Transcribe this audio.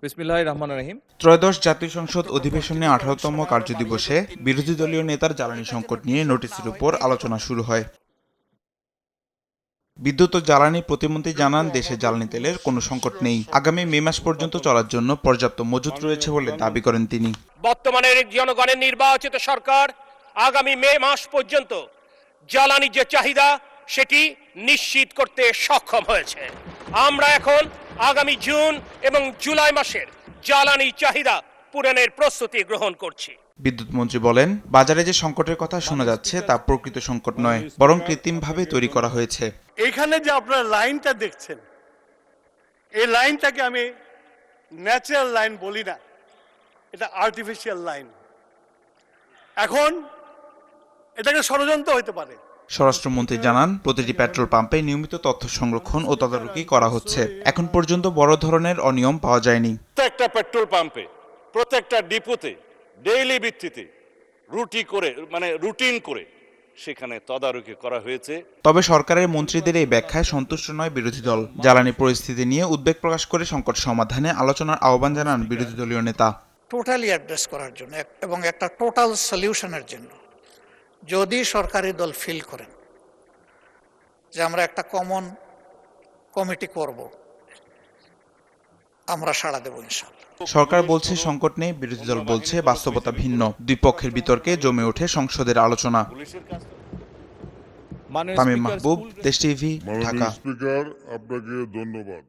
বিসমিল্লাহির রহমানির রহিম। ত্রয়োদশ জাতীয় সংসদ অধিবেশনে 18তম কার্যদিবসে বিরোধী দলীয় নেতার জ্বালানি সংকট নিয়ে নোটিশের উপর আলোচনা শুরু হয়। বিদ্যুৎ ও জ্বালানি প্রতিমন্ত্রী জানান, দেশে জ্বালানি তেলের কোনো সংকট নেই। আগামী মে মাস পর্যন্ত চলার জন্য পর্যাপ্ত মজুত রয়েছে বলে দাবি করেন তিনি। বর্তমানের জনগণের নির্বাচিত সরকার আগামী মে মাস পর্যন্ত জ্বালানি যে চাহিদা সেটি নিশ্চিত করতে সক্ষম হয়েছে। আমরা এখন আগামী জুন এবং জুলাই মাসের জ্বালানি চাহিদা পূরণের প্রস্তুতি গ্রহণ করছি। বিদ্যুৎ মন্ত্রী বলেন, বাজারে যে সংকটের কথা শোনা যাচ্ছে তা প্রকৃত সংকট নয়, বরং কৃত্রিমভাবে তৈরি করা হয়েছে। এখানে যে আপনারা লাইনটা দেখছেন, এই লাইনটাকে আমি ন্যাচারাল লাইন বলি না, এটা আর্টিফিশিয়াল লাইন। এখন এটাকে ষড়যন্ত্র হতে পারে। স্বরাষ্ট্রমন্ত্রী জানান, প্রতিটি পেট্রোল পাম্পে নিয়মিত তথ্য সংরক্ষণ ও তদারকি করা হচ্ছে। এখন পর্যন্ত বড় ধরনের অনিয়ম পাওয়া যায়নি। প্রত্যেকটা পেট্রোল পাম্পে, প্রত্যেকটা ডিপোতে ডেইলি ভিত্তিতে রুটিন করে সেখানে তদারকি করা হয়েছে। তবে সরকারের মন্ত্রীদের এই ব্যাখ্যায় সন্তুষ্ট নয় বিরোধী দল। জ্বালানি পরিস্থিতি নিয়ে উদ্বেগ প্রকাশ করে সংকট সমাধানে আলোচনার আহ্বান জানান বিরোধী দলীয় নেতা। টোটালি অ্যাড্রেস করার জন্য এবং একটা টোটাল সলিউশনের জন্য যদি সরকারি দল ফিল করেন যে আমরা একটা কমন কমিটি করব, আমরা সাড়া দেব ইনশাআল্লাহ। সরকার বলছে সংকট নেই, বিরোধী দল বলছে বাস্তবতা ভিন্ন। দুই পক্ষের বিতর্কে জমে ওঠে সংসদের আলোচনা। মাননীয় তামিম স্পিকার, মাহবুব, দেশ টিভি, ঢাকা। স্পিকার, আপনাকে ধন্যবাদ।